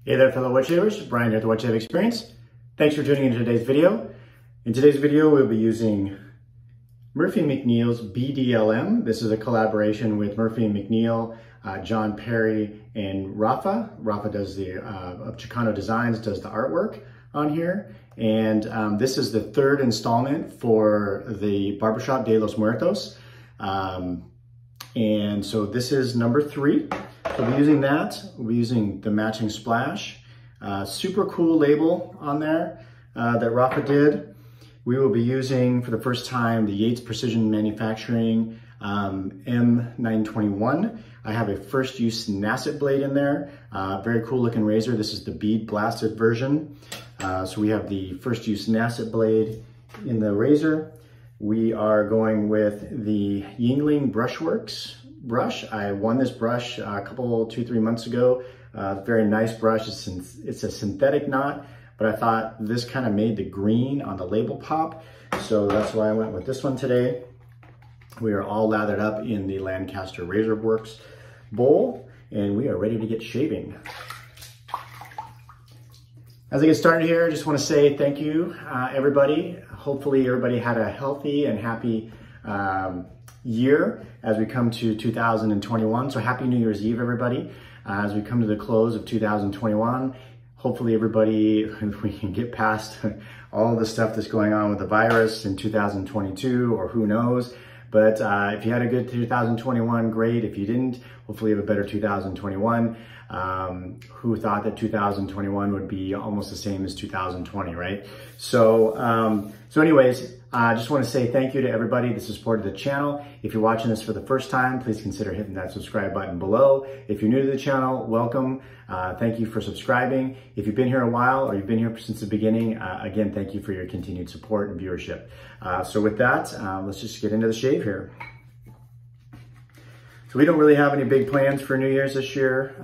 Hey there, fellow wood shavers. Brian here at the Wood Shave Experience. Thanks for tuning into today's video. In today's video, we'll be using Murphy & McNeil's BDLM. This is a collaboration with Murphy & McNeil, John Perry, and Rafa. Rafa does the, of Chicano Designs, does the artwork on here. And this is the third installment for the Barbershop de los Muertos. And so this is number 3. So we'll be using that. We'll be using the matching splash. Super cool label on there that Rafa did. We will be using, for the first time, the Yates Precision Manufacturing M921. I have a first use Nasset blade in there. Very cool looking razor. This is the bead blasted version. So we have the first use Nasset blade in the razor. We are going with the Yingling Brushworks brush. I won this brush a couple, 2-3 months ago. Very nice brush. It's a synthetic knot, but I thought this kind of made the green on the label pop. So that's why I went with this one today. We are all lathered up in the Lancaster Razor Works bowl, and we are ready to get shaving. As I get started here, I just want to say thank you, everybody. Hopefully everybody had a healthy and happy year as we come to 2021. So happy New Year's Eve, everybody. As we come to the close of 2021, hopefully everybody, we can get past all the stuff that's going on with the virus in 2022, or who knows. But if you had a good 2021, great. If you didn't, hopefully you have a better 2021. Who thought that 2021 would be almost the same as 2020, right? So, anyways, I just want to say thank you to everybody that supported the channel. If you're watching this for the first time, please consider hitting that subscribe button below. If you're new to the channel, welcome. Thank you for subscribing. If you've been here a while or you've been here since the beginning, again, thank you for your continued support and viewership. So with that, let's just get into the shave here. So we don't really have any big plans for New Year's this year.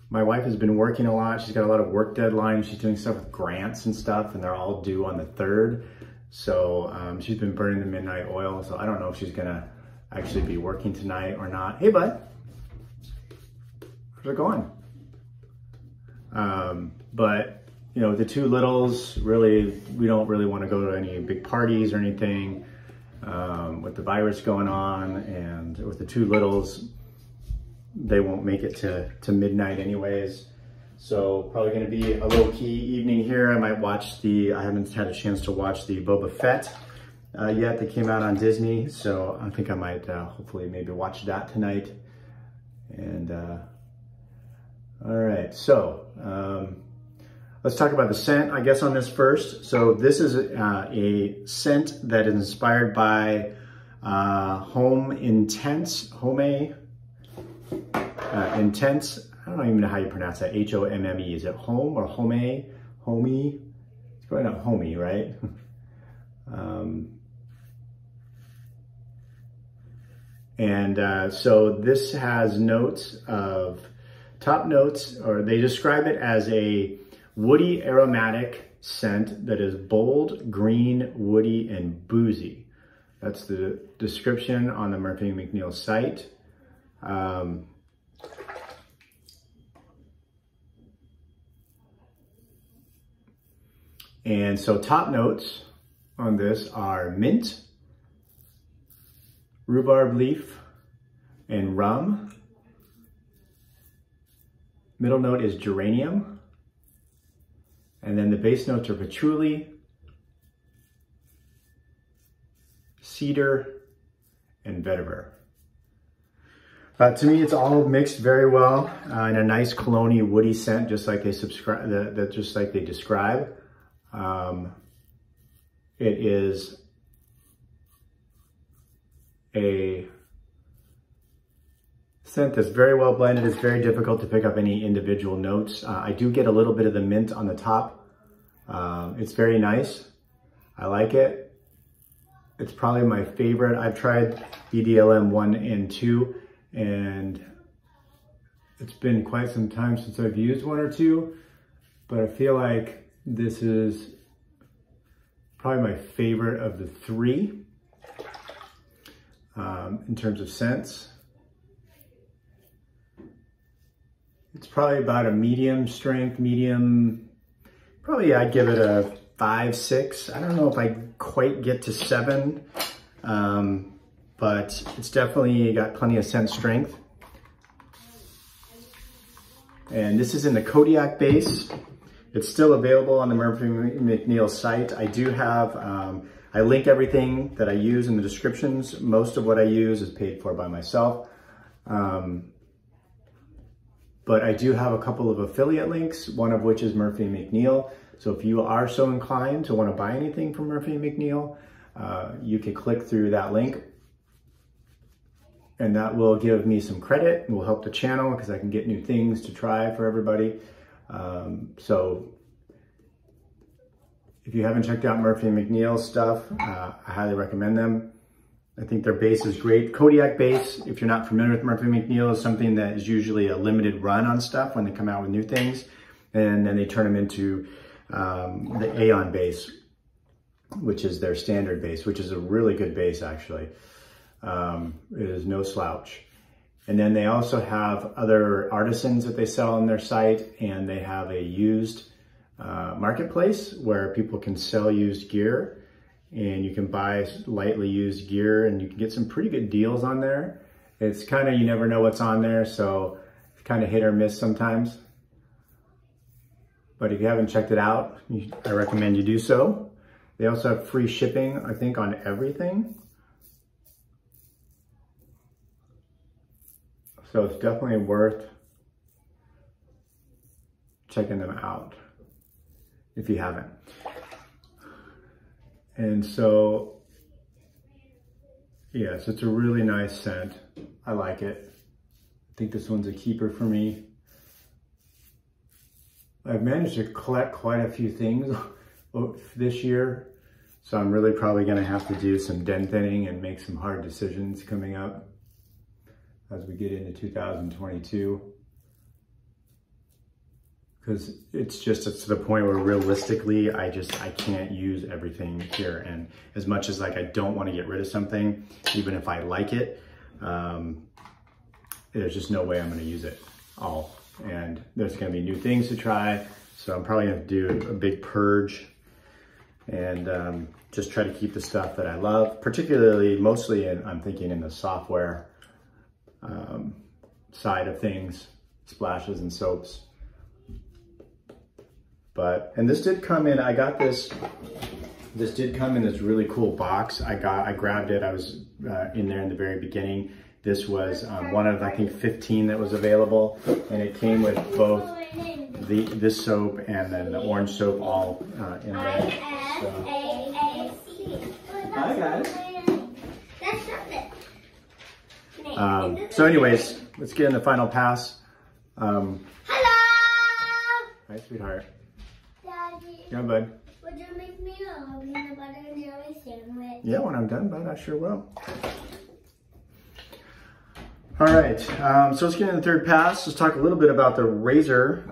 My wife has been working a lot. She's got a lot of work deadlines. She's doing stuff with grants and stuff, and they're all due on the 3rd. So she's been burning the midnight oil. So I don't know if she's gonna actually be working tonight or not. Hey, bud. How's it going? But you know, the 2 littles, really, we don't really want to go to any big parties or anything. With the virus going on, and with the 2 littles, they won't make it to midnight anyways. So probably going to be a low-key evening here. I might watch I haven't had a chance to watch the Boba Fett yet that came out on Disney. So I think I might hopefully maybe watch that tonight. And all right, so let's talk about the scent, I guess, on this first. So this is a scent that is inspired by Home Intense. Intense. I don't even know how you pronounce that. H-O-M-M-E. Is it home or home? Homey? It's probably not homey, right? So this has notes of, top notes, or they describe it as a woody aromatic scent that is bold, green, woody, and boozy. That's the description on the Murphy & McNeil site. And so top notes on this are mint, rhubarb leaf, and rum. Middle note is geranium. And then the base notes are patchouli, cedar, and vetiver. To me, it's all mixed very well in a nice cologne-y woody scent, just like they describe. It is a scent that's very well blended. It's very difficult to pick up any individual notes. I do get a little bit of the mint on the top. It's very nice. I like it. It's probably my favorite. I've tried BDLM 1 and 2, and it's been quite some time since I've used 1 or 2, but I feel like this is probably my favorite of the 3 in terms of scents. It's probably about a medium strength, probably I'd give it a 5, 6. I don't know if I quite get to 7, but it's definitely got plenty of scent strength. And this is in the Kodiak base. It's still available on the Murphy McNeil site. I do have, I link everything that I use in the descriptions. Most of what I use is paid for by myself. But I do have a couple of affiliate links, one of which is Murphy McNeil. So if you are so inclined to want to buy anything from Murphy McNeil, you can click through that link. And that will give me some credit and will help the channel because I can get new things to try for everybody. So if you haven't checked out Murphy McNeil stuff, I highly recommend them. I think their base is great. Kodiak base, if you're not familiar with Murphy McNeil, is something that is usually a limited run on stuff when they come out with new things. And then they turn them into the Aeon base, which is their standard base, which is a really good base actually. It is no slouch. And then they also have other artisans that they sell on their site, and they have a used marketplace where people can sell used gear, and you can buy lightly used gear and you can get some pretty good deals on there. It's kind of, you never know what's on there, so it's kind of hit or miss sometimes. But if you haven't checked it out, I recommend you do so. They also have free shipping, I think, on everything. So it's definitely worth checking them out if you haven't. And so, yes, it's a really nice scent. I like it. I think this one's a keeper for me. I've managed to collect quite a few things this year, so I'm really probably gonna have to do some den thinning and make some hard decisions coming up as we get into 2022. Because it's to the point where realistically, I can't use everything here. And as much as like I don't want to get rid of something, even if I like it, there's just no way I'm going to use it all. And there's going to be new things to try. So I'm probably going to do a big purge and just try to keep the stuff that I love, particularly mostly I'm thinking in the software side of things, splashes and soaps. And this did come in, I got this did come in this really cool box. I grabbed it, I was in there in the very beginning. This was one of, I think, 15 that was available, and it came with both this soap and then the orange soap all in there. Hi guys. So anyways, let's get in the final pass. Hello! Hi, sweetheart. Daddy. Yeah, bud. Would you make me a peanut butter and jelly sandwich? Yeah, when I'm done, bud, I sure will. All right, so let's get in the third pass. Let's talk a little bit about the razor.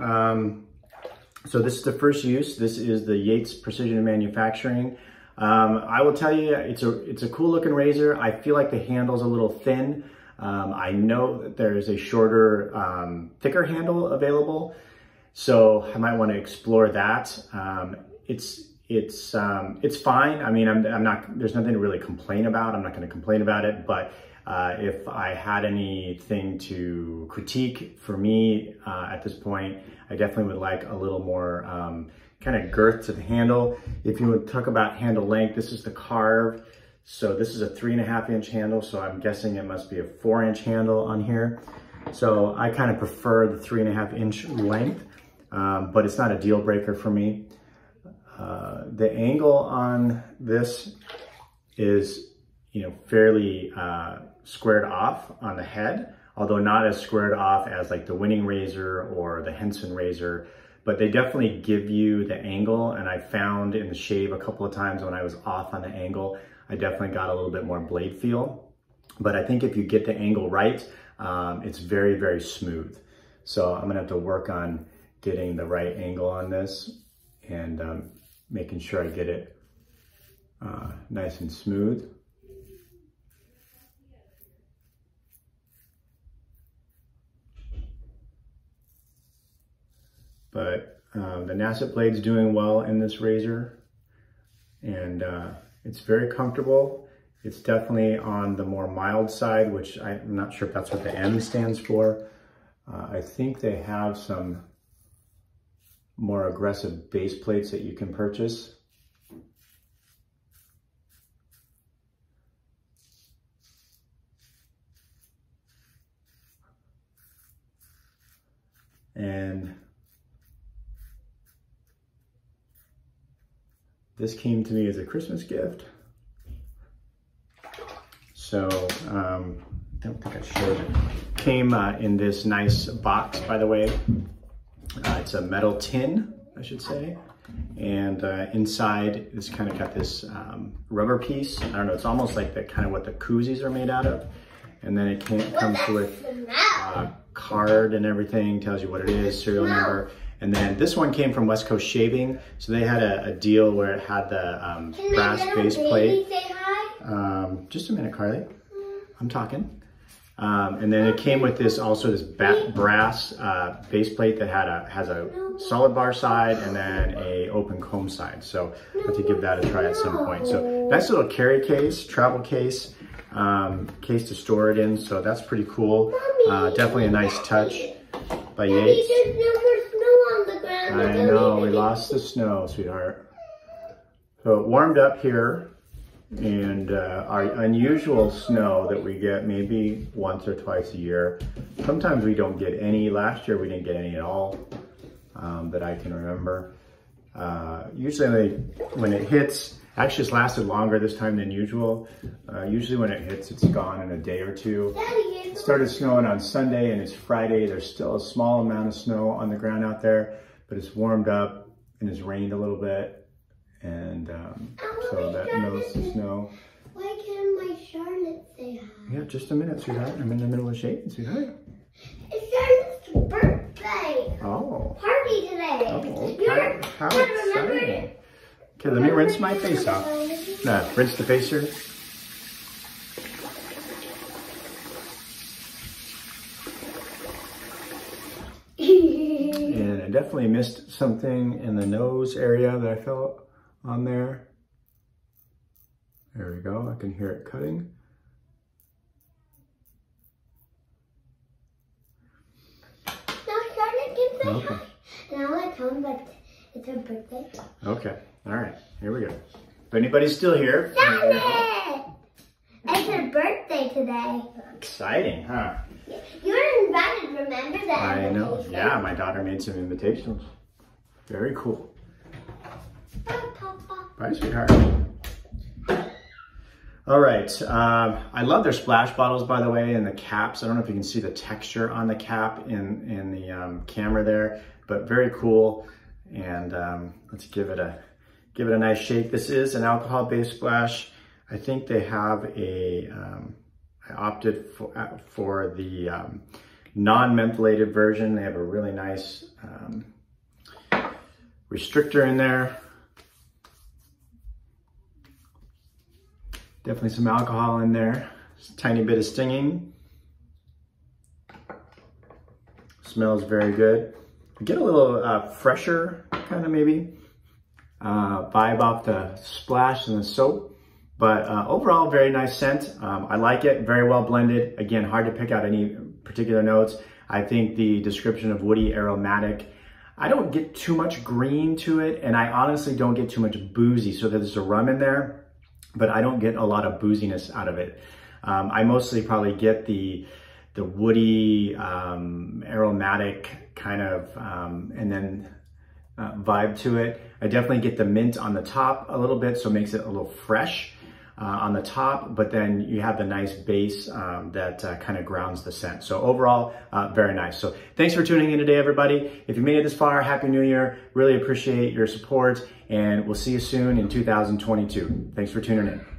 So this is the first use. This is the Yates Precision Manufacturing. I will tell you, it's a cool looking razor. I feel like the handle's a little thin. I know that there is a shorter, thicker handle available, so I might want to explore that. It's fine. I mean, there's nothing to really complain about. I'm not going to complain about it, but if I had anything to critique for me at this point, I definitely would like a little more kind of girth to the handle. If you would talk about handle length, this is the carve. So this is a 3.5 inch handle, so I'm guessing it must be a 4-inch handle on here. So I kind of prefer the 3.5 inch length, but it's not a deal breaker for me. The angle on this is, fairly squared off on the head, although not as squared off as like the Winning razor or the Henson razor, but they definitely give you the angle. And I found in the shave a couple of times when I was off on the angle, I definitely got a little bit more blade feel. But I think if you get the angle right, it's very, very smooth. So I'm gonna have to work on getting the right angle on this and making sure I get it nice and smooth. but the Nasset blade's doing well in this razor, and it's very comfortable. It's definitely on the more mild side, which I'm not sure if that's what the M stands for. I think they have some more aggressive base plates that you can purchase. And this came to me as a Christmas gift. So, I don't think I showed it. Came in this nice box, by the way. It's a metal tin, I should say. And inside, it's kind of got this rubber piece. I don't know, it's almost like kind of what the koozies are made out of. And then it comes with a card and everything, tells you what it is, serial number. And then this one came from West Coast Shaving. So they had a deal where it had the brass base plate. Just a minute, Carly. I'm talking. And then it came with this brass base plate that has a solid bar side and then a open comb side. So I'll have to give that a try at some point. So nice little carry case, travel case, case to store it in. So that's pretty cool. Definitely a nice touch by Yates. There's no more snow on the ground. I know, we lost the snow, sweetheart. So it warmed up here. And our unusual snow that we get maybe once or twice a year. Sometimes we don't get any. Last year we didn't get any at all that I can remember. Usually when it hits, actually it's lasted longer this time than usual. Usually when it hits, it's gone in a day or two. It started snowing on Sunday and it's Friday. There's still a small amount of snow on the ground out there, but it's warmed up and it's rained a little bit. And so that melts the snow. Why can't my Charlotte say hi? Yeah, just a minute, sweetheart. I'm in the middle of shaving, sweetheart. It's Charlotte's birthday. Oh. Party today. Oh, how exciting. Okay, let me rinse my face off. No, rinse the face here. And I definitely missed something in the nose area that I felt on there. There we go, I can hear it cutting. Now Charlotte can say Okay. hi. And I want to tell him that it's her birthday. Okay, all right, here we go. If anybody's still here. Charlotte! It's her birthday today. Exciting, huh? You were invited, remember that? I know, yeah, my daughter made some invitations. Very cool. Bye, Papa. Bye, sweetheart. All right, I love their splash bottles, by the way, and the caps. I don't know if you can see the texture on the cap in the camera there, but very cool. And let's give it a nice shake. This is an alcohol-based splash. I think they have I opted for the non-mentholated version. They have a really nice restrictor in there. Definitely some alcohol in there. Just a tiny bit of stinging. Smells very good. Get a little fresher kind of maybe vibe off the splash and the soap. But overall, very nice scent. I like it, very well blended. Again, hard to pick out any particular notes. I think the description of woody aromatic, I don't get too much green to it, and I honestly don't get too much boozy. So there's a rum in there, but I don't get a lot of booziness out of it. I mostly probably get the woody, aromatic kind of, and then vibe to it. I definitely get the mint on the top a little bit, so it makes it a little fresh on the top, but then you have the nice base that kind of grounds the scent. So overall, very nice. So thanks for tuning in today, everybody. If you made it this far, Happy New Year. Really appreciate your support, and we'll see you soon in 2022. Thanks for tuning in.